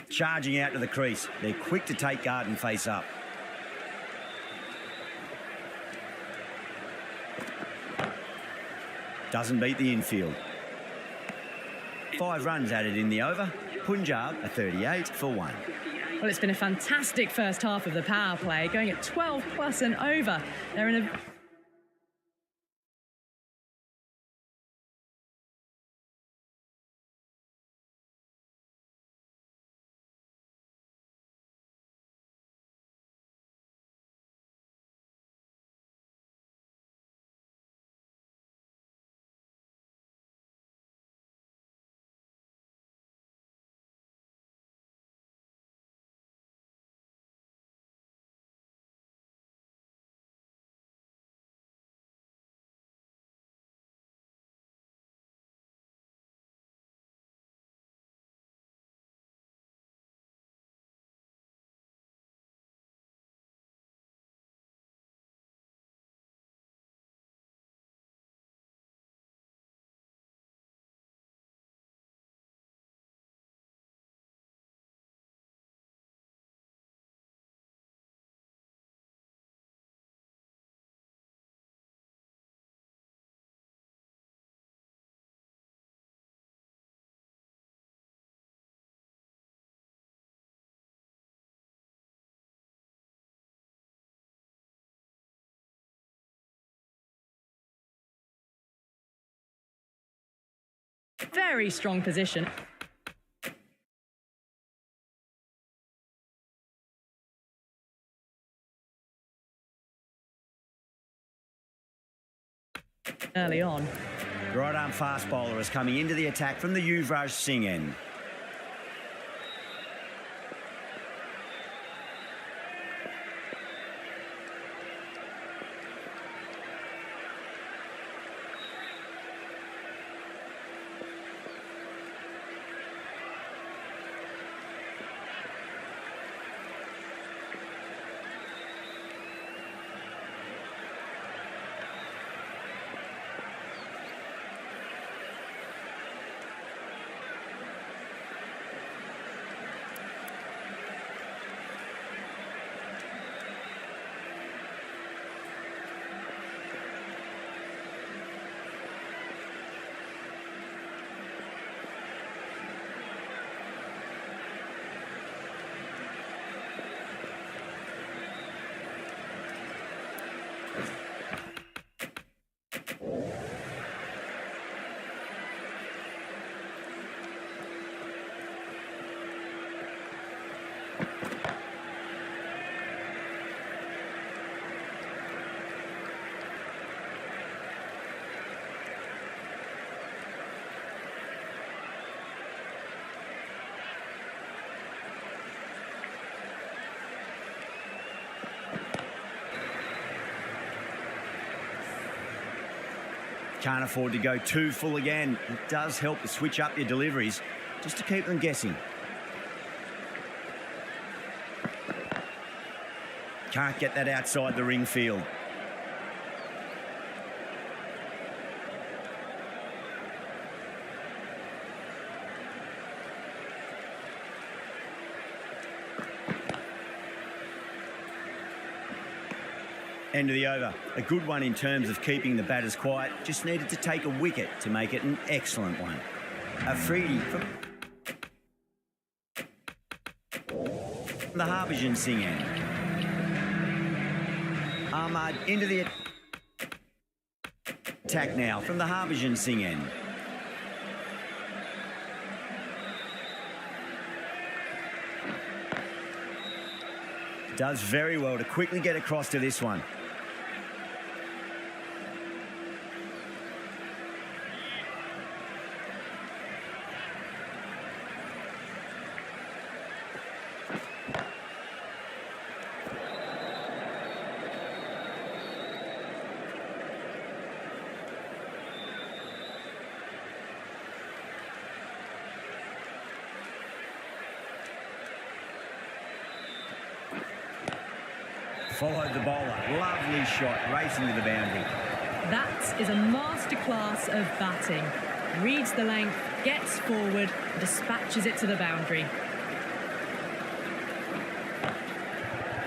Charging out to the crease. They're quick to take guard and face up. Doesn't beat the infield. 5 runs added in the over. Punjab are 38 for 1. Well, it's been a fantastic first half of the power play, going at 12 plus and over. They're in a... Very strong position. Early on. Right arm fast bowler is coming into the attack from the Yuvraj Singh end. Can't afford to go too full again. It does help to switch up your deliveries just to keep them guessing. Can't get that outside the ring field. End of the over. A good one in terms of keeping the batters quiet. Just needed to take a wicket to make it an excellent one. Afridi from the Harbhajan Singh end. Ahmad into the attack now from the Harbhajan Singh end. Does very well to quickly get across to this one. Followed the bowler. Lovely shot, racing to the boundary. That is a masterclass of batting. Reads the length, gets forward, dispatches it to the boundary.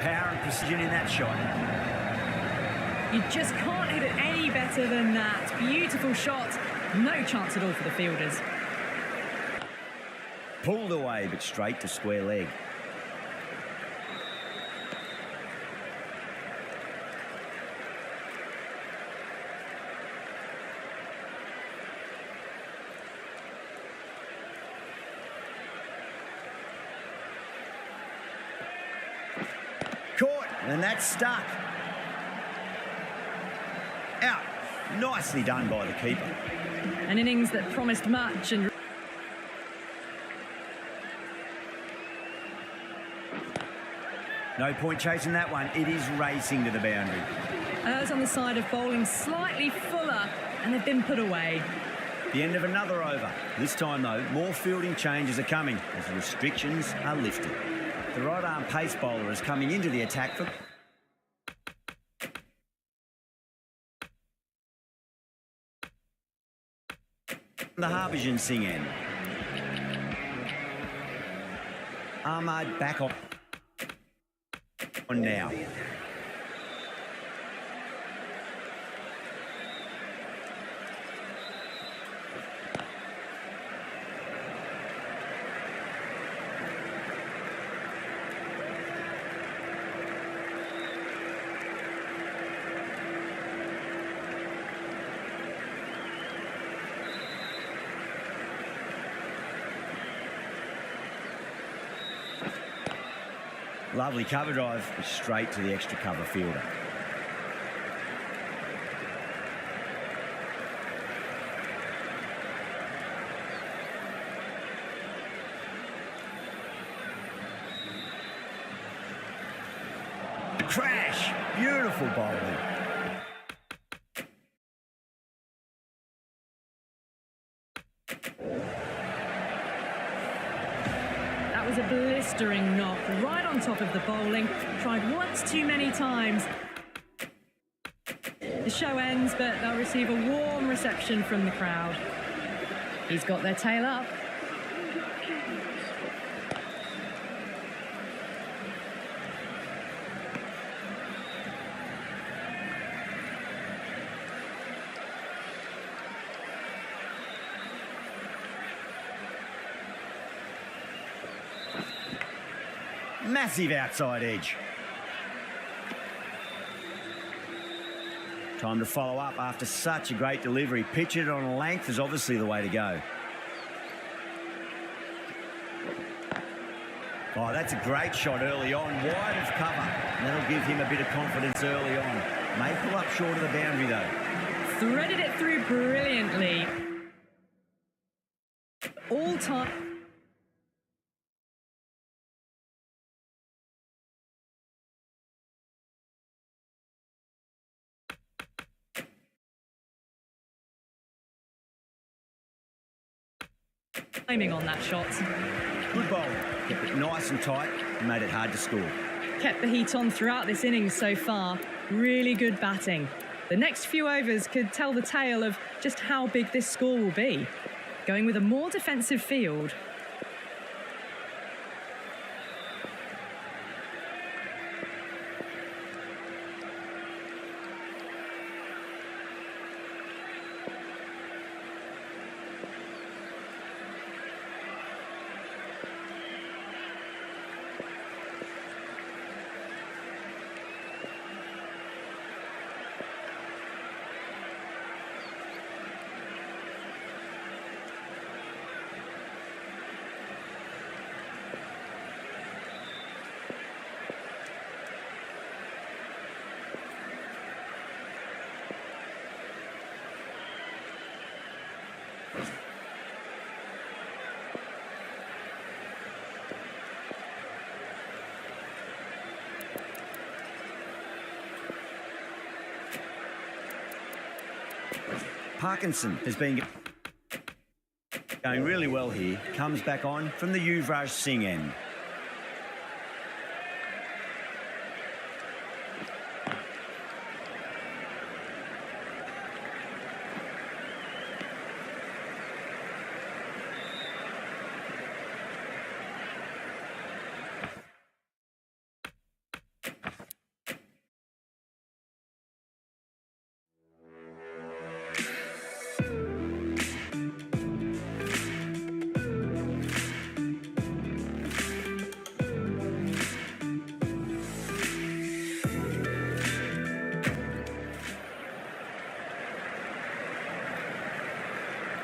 power and precision in that shot. You just can't hit it any better than that. Beautiful shot. No chance at all for the fielders. Pulled away, but straight to square leg. Caught, and that's stuck. Out. Nicely done by the keeper. An innings that promised much and... No point chasing that one. It is racing to the boundary. Those on the side of bowling slightly fuller, and they've been put away. The end of another over. This time, though, more fielding changes are coming as the restrictions are lifted. The right-arm pace bowler is coming into the attack for... the Harbhajan Singh end. Ahmad back on now. Lovely cover drive, straight to the extra cover fielder. Crash! Beautiful bowling. That was a blistering knock right on top of the bowling. Tried once too many times. The show ends, but they'll receive a warm reception from the crowd. He's got their tail up. Massive outside edge. Time to follow up after such a great delivery. Pitch it on length is obviously the way to go. Oh, that's a great shot early on. Wide of cover. And that'll give him a bit of confidence early on. May pull up short of the boundary, though. Threaded it through brilliantly. All time. Timing on that shot. Good bowl. Kept it nice and tight and made it hard to score. Kept the heat on throughout this innings so far. Really good batting. The next few overs could tell the tale of just how big this score will be. Going with a more defensive field. Parkinson has been going really well here. Comes back on from the Yuvraj Singh end.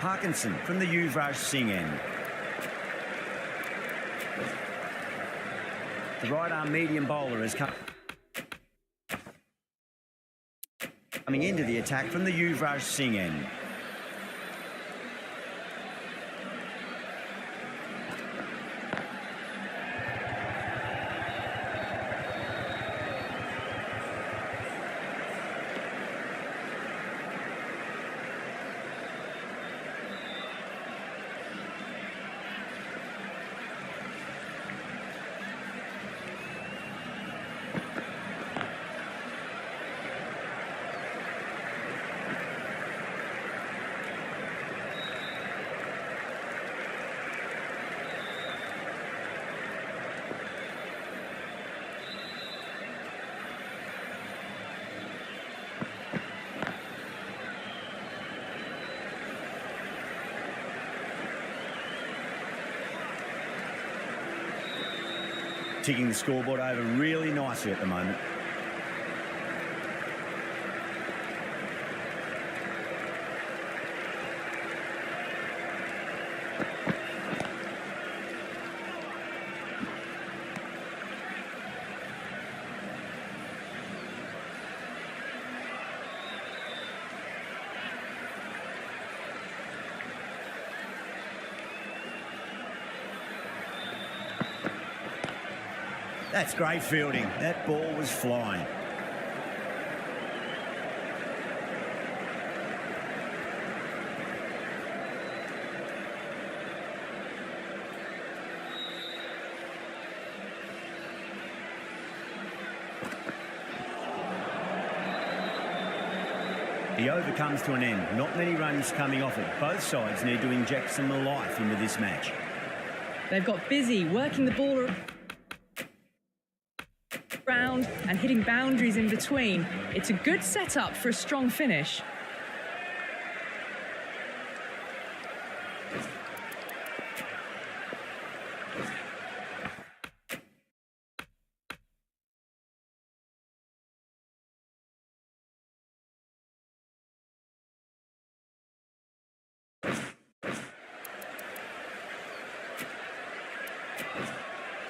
Parkinson from the Yuvraj Singh end. The right-arm medium bowler is coming into the attack from the Yuvraj Singh end. Ticking the scoreboard over really nicely at the moment. That's great fielding. That ball was flying. The over comes to an end. Not many runs coming off it. Both sides need to inject some life into this match. They've got busy working the ball around and hitting boundaries in between. It's a good setup for a strong finish.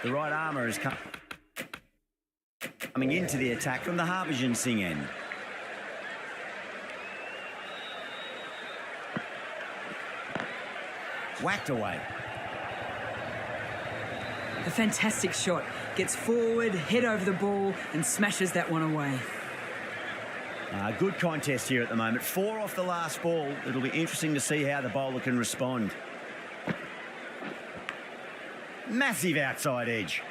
The right armour is coming into the attack from the Harbhajan Singh end. Whacked away. A fantastic shot. Gets forward, head over the ball and smashes that one away. Good contest here at the moment. 4 off the last ball. It'll be interesting to see how the bowler can respond. Massive outside edge.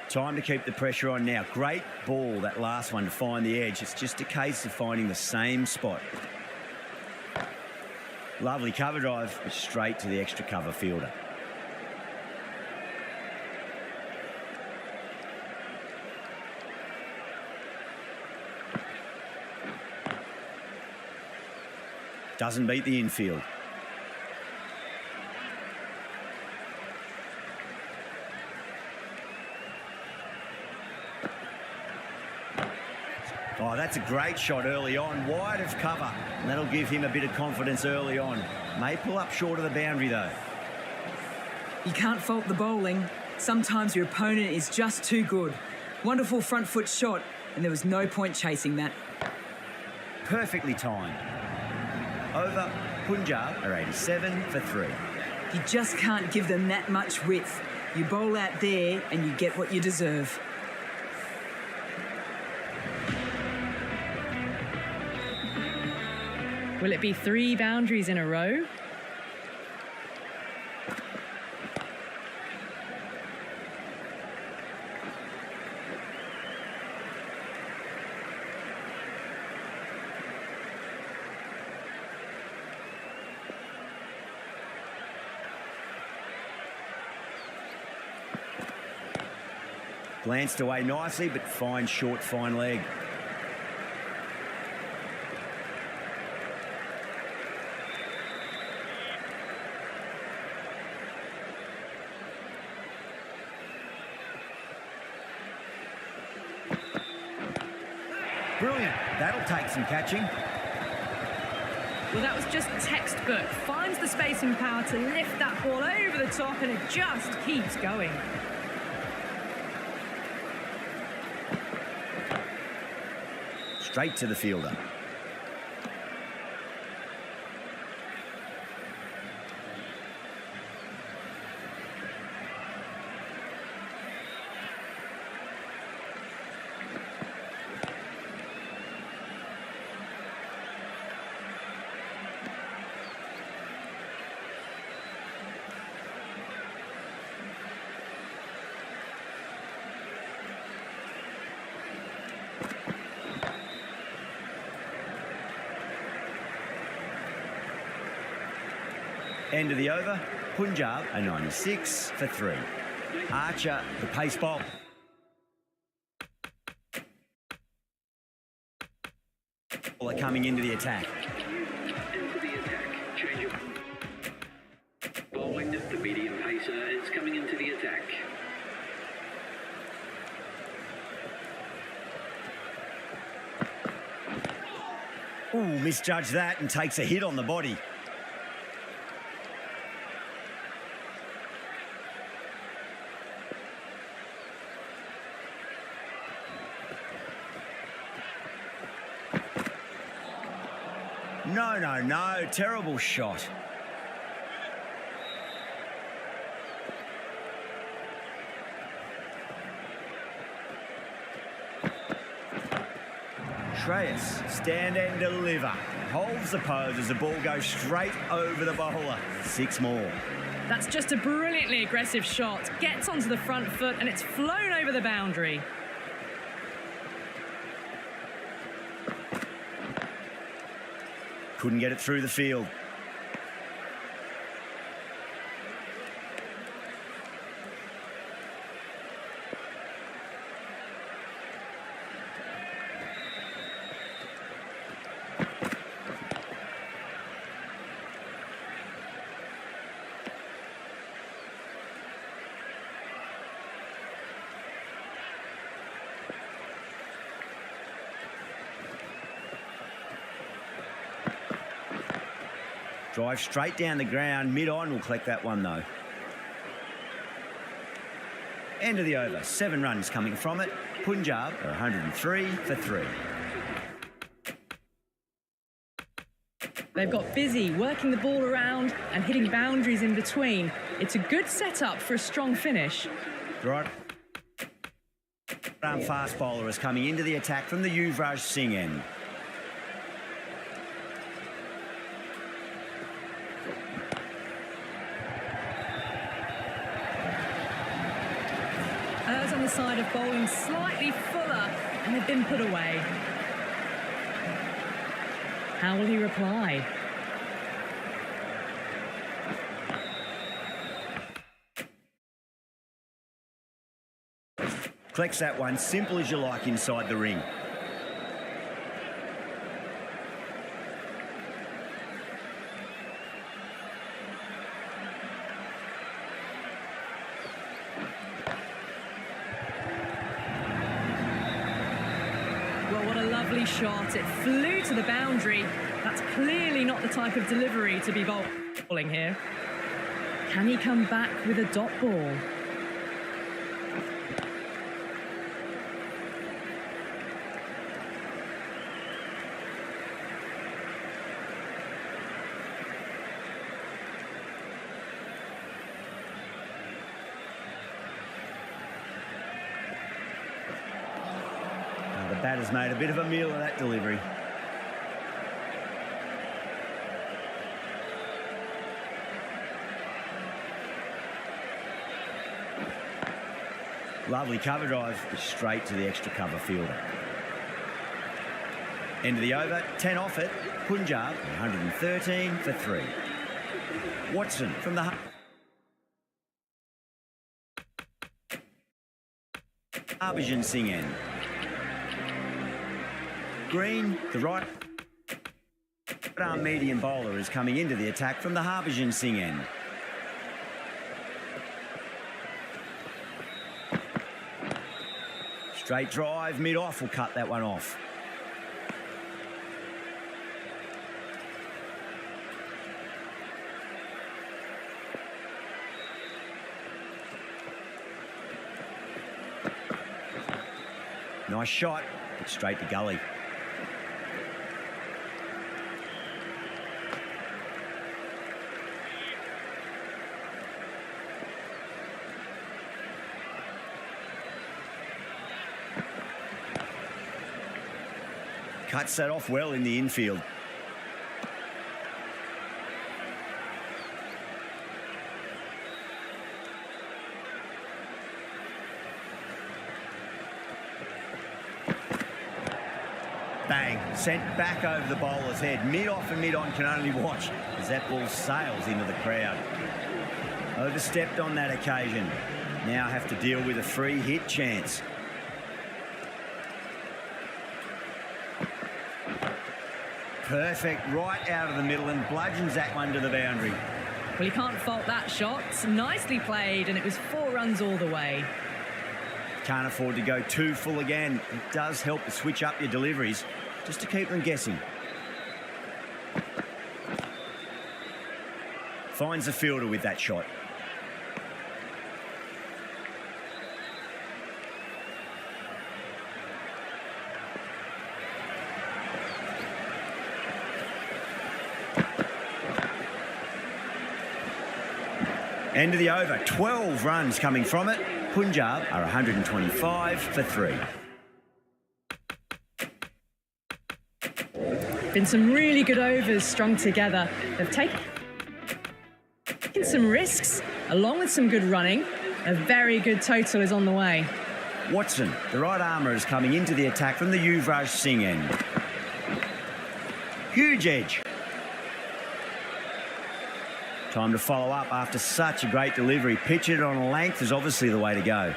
Time to keep the pressure on now. Great ball, that last one, to find the edge. It's just a case of finding the same spot. Lovely cover drive, but straight to the extra cover fielder. Doesn't beat the infield. Oh, that's a great shot early on, wide of cover. And that'll give him a bit of confidence early on. May pull up short of the boundary, though. You can't fault the bowling. Sometimes your opponent is just too good. Wonderful front foot shot, and there was no point chasing that. Perfectly timed. Over, Punjab are 87 for 3. You just can't give them that much width. You bowl out there and you get what you deserve. Will it be 3 boundaries in a row? Glanced away nicely, but fine short, fine leg. Brilliant. That'll take some catching. Well, that was just textbook. Finds the space and power to lift that ball over the top, and it just keeps going. Straight to the fielder. End of the over, Punjab a 96 for 3. Archer, the pace ball. Bowler coming into the attack. Into the attack. Change of bowling. The medium pacer is coming into the attack. Ooh, misjudged that and takes a hit on the body. No. Terrible shot. Shreyas, stand and deliver. Holds the pose as the ball goes straight over the bowler. 6 more. That's just a brilliantly aggressive shot. Gets onto the front foot and it's flown over the boundary. Couldn't get it through the field. Drive straight down the ground. Mid-on will collect that one, though. End of the over. 7 runs coming from it. Punjab are 103 for 3. They've got busy working the ball around and hitting boundaries in between. It's a good setup for a strong finish. Right. Fast bowler is coming into the attack from the Yuvraj Singh end. Errs on the side of bowling slightly fuller, and they've been put away. How will he reply? Collects that one, simple as you like, inside the ring. Well, what a lovely shot. It flew to the boundary. That's clearly not the type of delivery to be bowling here. Can he come back with a dot ball? The batter's made a bit of a meal of that delivery. Lovely cover drive, straight to the extra cover fielder. End of the over, 10 off it. Punjab, 113 for 3. Watson from the Harbhajan Singh end. Green, the right arm medium bowler, is coming into the attack from the Harbhajan Singh end. Straight drive, mid-off will cut that one off. Nice shot, but straight to gully. Cuts that off well in the infield. Bang, sent back over the bowler's head. Mid-off and mid-on can only watch as that ball sails into the crowd. Overstepped on that occasion. Now have to deal with a free hit chance. Perfect, right out of the middle and bludgeons that one to the boundary. Well, you can't fault that shot. Nicely played, and it was 4 runs all the way. Can't afford to go too full again. It does help to switch up your deliveries just to keep them guessing. Finds the fielder with that shot. End of the over, 12 runs coming from it. Punjab are 125 for 3. Been some really good overs strung together. They've taken some risks, along with some good running. A very good total is on the way. Watson, the right armour, is coming into the attack from the Yuvraj Singh end. Huge edge. Time to follow up after such a great delivery. Pitch it on a length is obviously the way to go.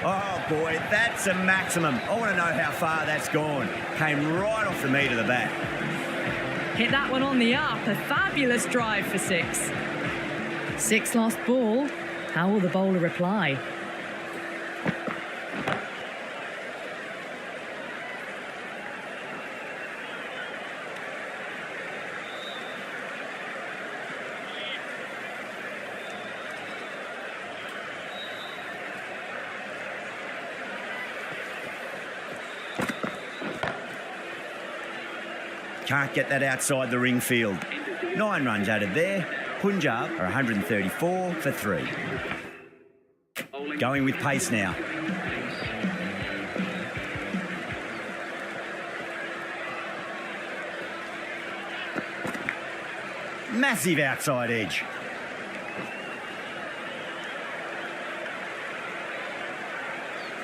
Oh boy, that's a maximum. I want to know how far that's gone. Came right off the meat of the bat. Hit that one on the up. A fabulous drive for 6. 6 lost ball. How will the bowler reply? Can't get that outside the ring field. 9 runs added there. Punjab are 134 for 3. Going with pace now. Massive outside edge.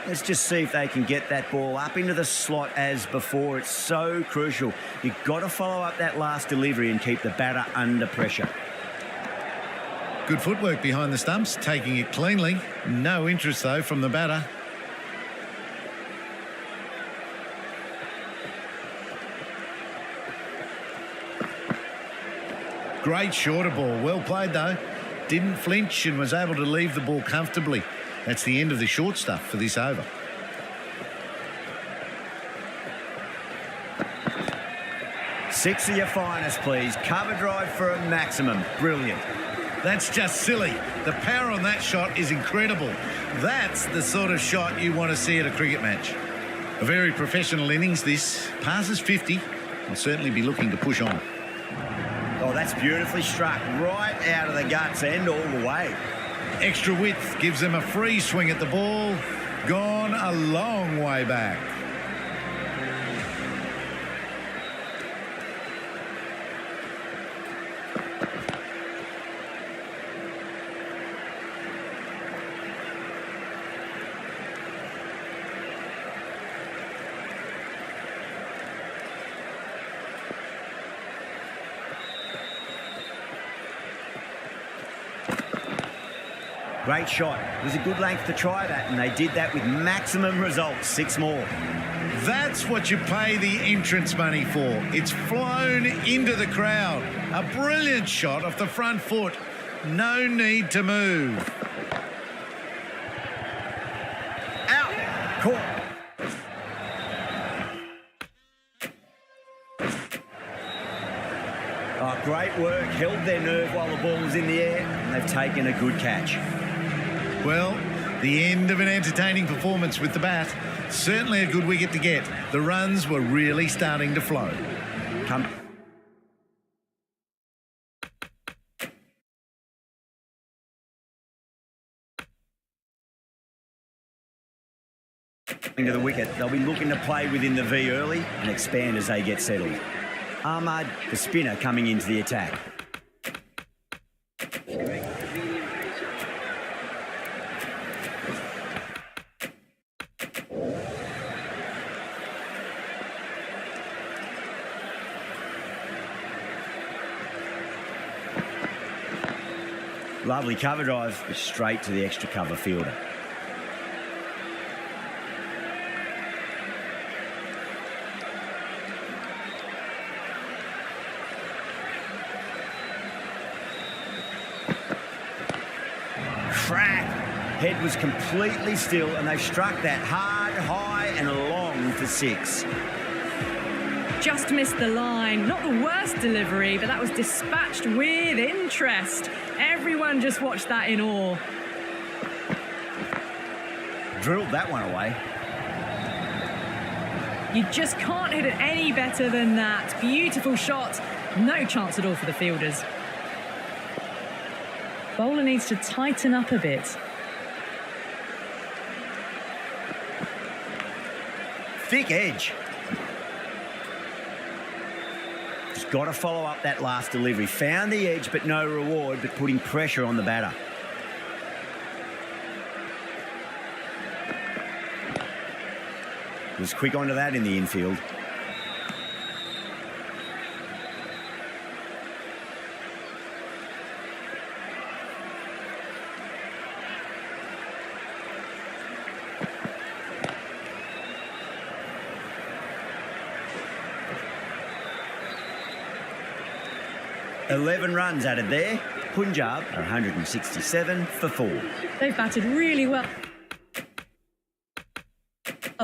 Let's just see if they can get that ball up into the slot as before. It's so crucial. You've got to follow up that last delivery and keep the batter under pressure. Good footwork behind the stumps, taking it cleanly. No interest, though, from the batter. Great shorter ball. Well played, though. Didn't flinch and was able to leave the ball comfortably. That's the end of the short stuff for this over. Six of your finest, please. Cover drive for a maximum. Brilliant. That's just silly. The power on that shot is incredible. That's the sort of shot you want to see at a cricket match. A very professional innings, this. Passes 50. Will certainly be looking to push on. Oh, that's beautifully struck. Right out of the guts and all the way. Extra width gives them a free swing at the ball. Gone a long way back. Great shot. It was a good length to try that, and they did that with maximum results. 6 more. That's what you pay the entrance money for. It's flown into the crowd. A brilliant shot off the front foot. No need to move. Out. Caught. Oh, great work. Held their nerve while the ball was in the air, and they've taken a good catch. Well, the end of an entertaining performance with the bat. Certainly a good wicket to get. The runs were really starting to flow. Come. Into the wicket, they'll be looking to play within the V early and expand as they get settled. Ahmad, the spinner, coming into the attack. Lovely cover drive, but straight to the extra cover fielder. Crack! Head was completely still, and they struck that hard, high and long for 6. Just missed the line. Not the worst delivery, but that was dispatched with interest. Everyone just watched that in awe. Drilled that one away. You just can't hit it any better than that. Beautiful shot. No chance at all for the fielders. Bowler needs to tighten up a bit. Thick edge. Just got to follow up that last delivery. Found the edge, but no reward, but putting pressure on the batter. Was quick onto that in the infield. $11 runs added there. Punjab are 167 for 4. They've batted really well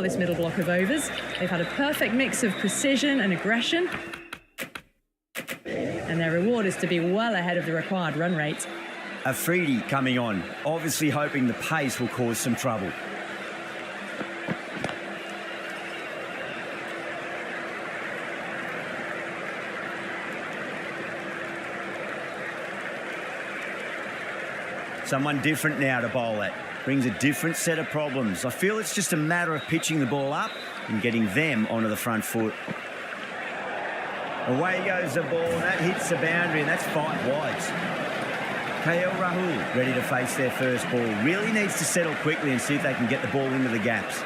this middle block of overs. They've had a perfect mix of precision and aggression. And their reward is to be well ahead of the required run rate. Afridi coming on, obviously hoping the pace will cause some trouble. Someone different now to bowl at. Brings a different set of problems. I feel it's just a matter of pitching the ball up and getting them onto the front foot. Away goes the ball, and that hits the boundary, and that's 5 wides. KL Rahul ready to face their first ball. Really needs to settle quickly and see if they can get the ball into the gaps.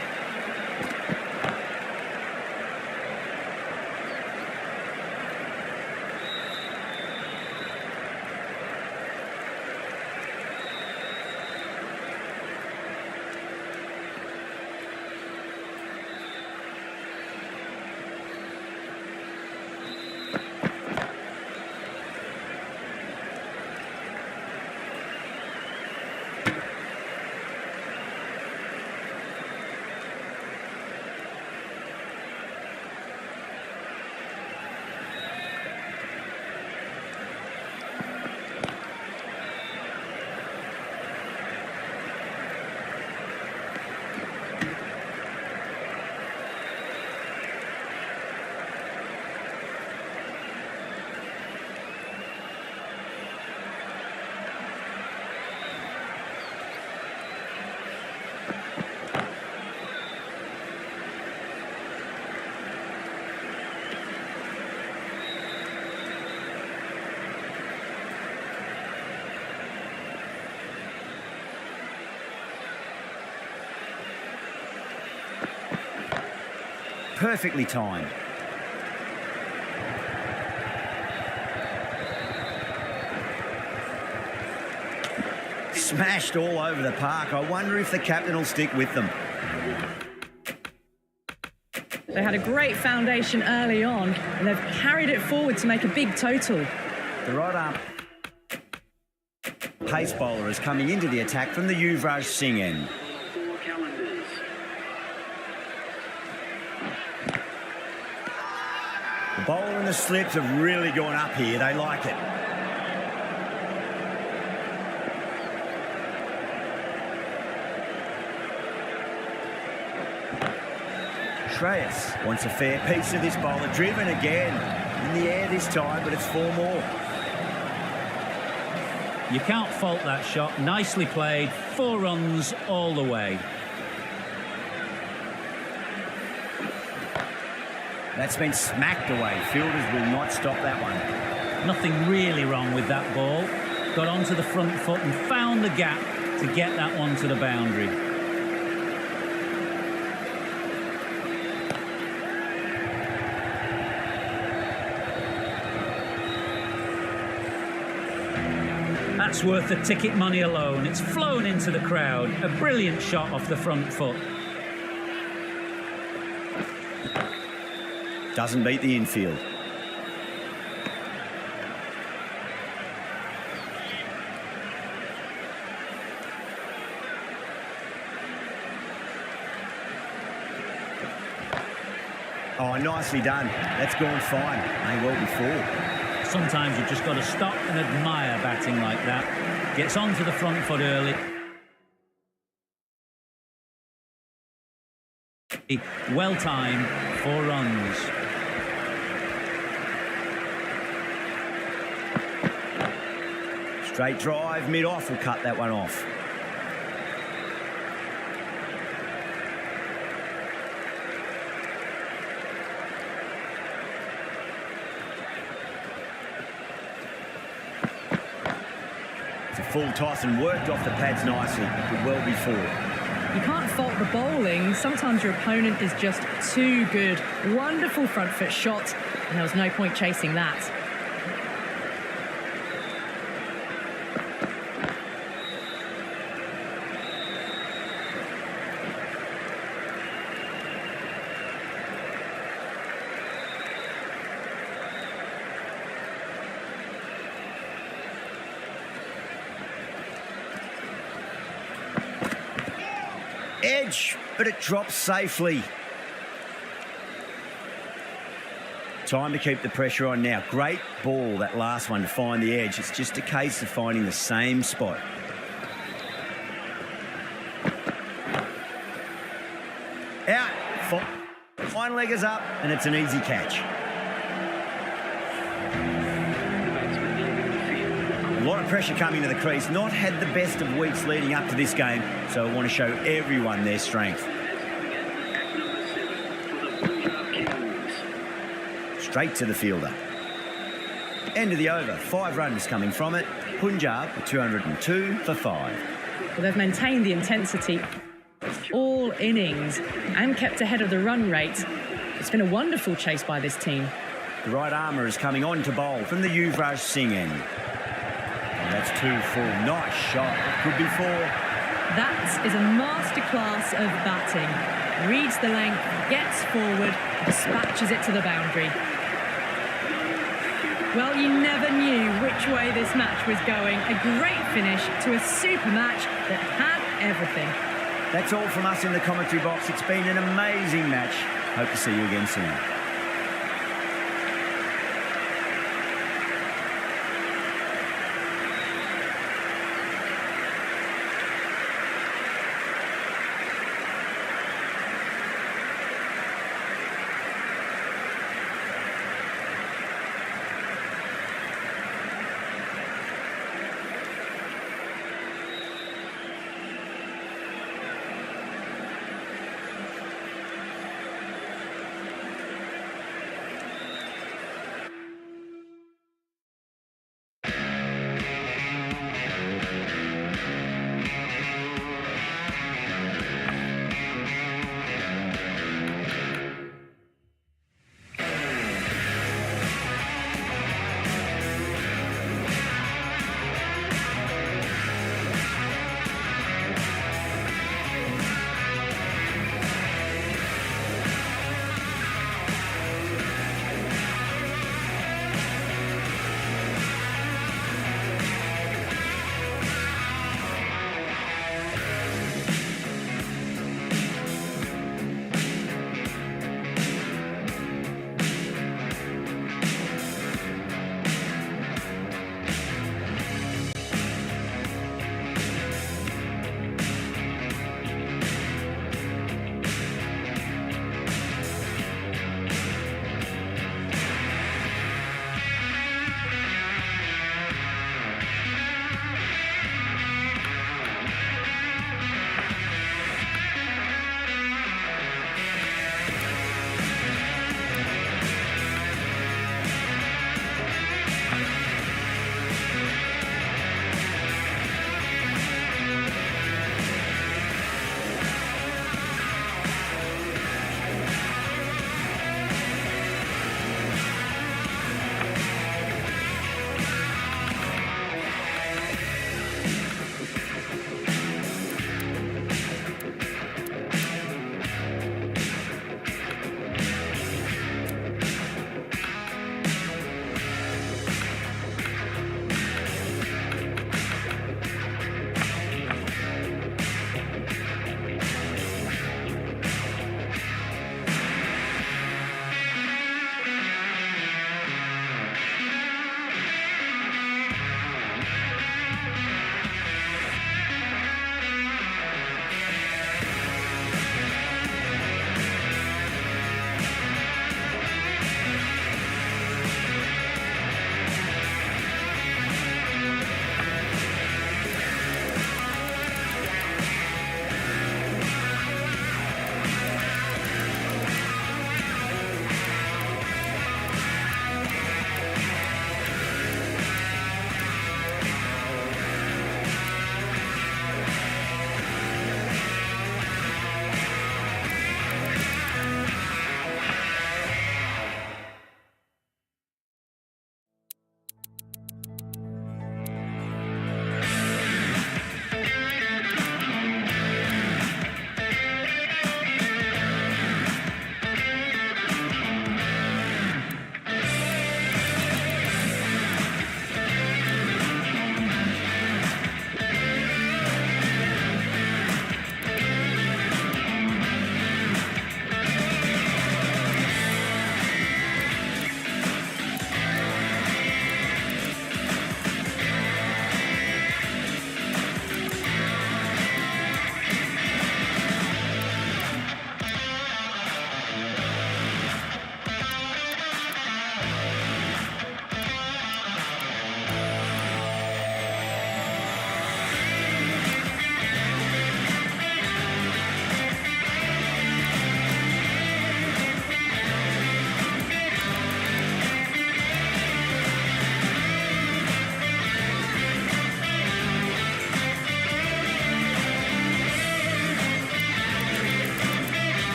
perfectly timed. Smashed all over the park. I wonder if the captain will stick with them. They had a great foundation early on, and they've carried it forward to make a big total. The right arm pace bowler is coming into the attack from the Yuvraj Singh end. For Qalandars. The bowler and the slips have really gone up here. They like it. Shreyas wants a fair piece of this bowler. Driven again. In the air this time, but it's 4 more. You can't fault that shot. Nicely played. 4 runs all the way. That's been smacked away. Fielders will not stop that one. Nothing really wrong with that ball. Got onto the front foot and found the gap to get that one to the boundary. That's worth the ticket money alone. It's flown into the crowd. A brilliant shot off the front foot. Doesn't beat the infield. Oh, nicely done. That's gone fine. May well be 4. Sometimes you've just got to stop and admire batting like that. Gets onto the front foot early. Well timed, 4 runs. Straight drive, mid-off will cut that one off. It's a full toss and worked off the pads nicely. Could well be 4. You can't fault the bowling. Sometimes your opponent is just too good. Wonderful front foot shot, and there was no point chasing that. Edge, but it drops safely. Time to keep the pressure on now. Great ball, that last one, to find the edge. It's just a case of finding the same spot. Out. Fine leggers up, and it's an easy catch. A lot of pressure coming to the crease. Not had the best of weeks leading up to this game, so I want to show everyone their strength. Straight to the fielder. End of the over. 5 runs coming from it. Punjab with 202 for 5. Well, they've maintained the intensity all innings and kept ahead of the run rate. It's been a wonderful chase by this team. The right armour is coming on to bowl from the Yuvraj Singh end. That's 2 full. Nice shot. It could be 4. That is a masterclass of batting. Reads the length, gets forward, dispatches it to the boundary. Well, you never knew which way this match was going. A great finish to a super match that had everything. That's all from us in the commentary box. It's been an amazing match. Hope to see you again soon.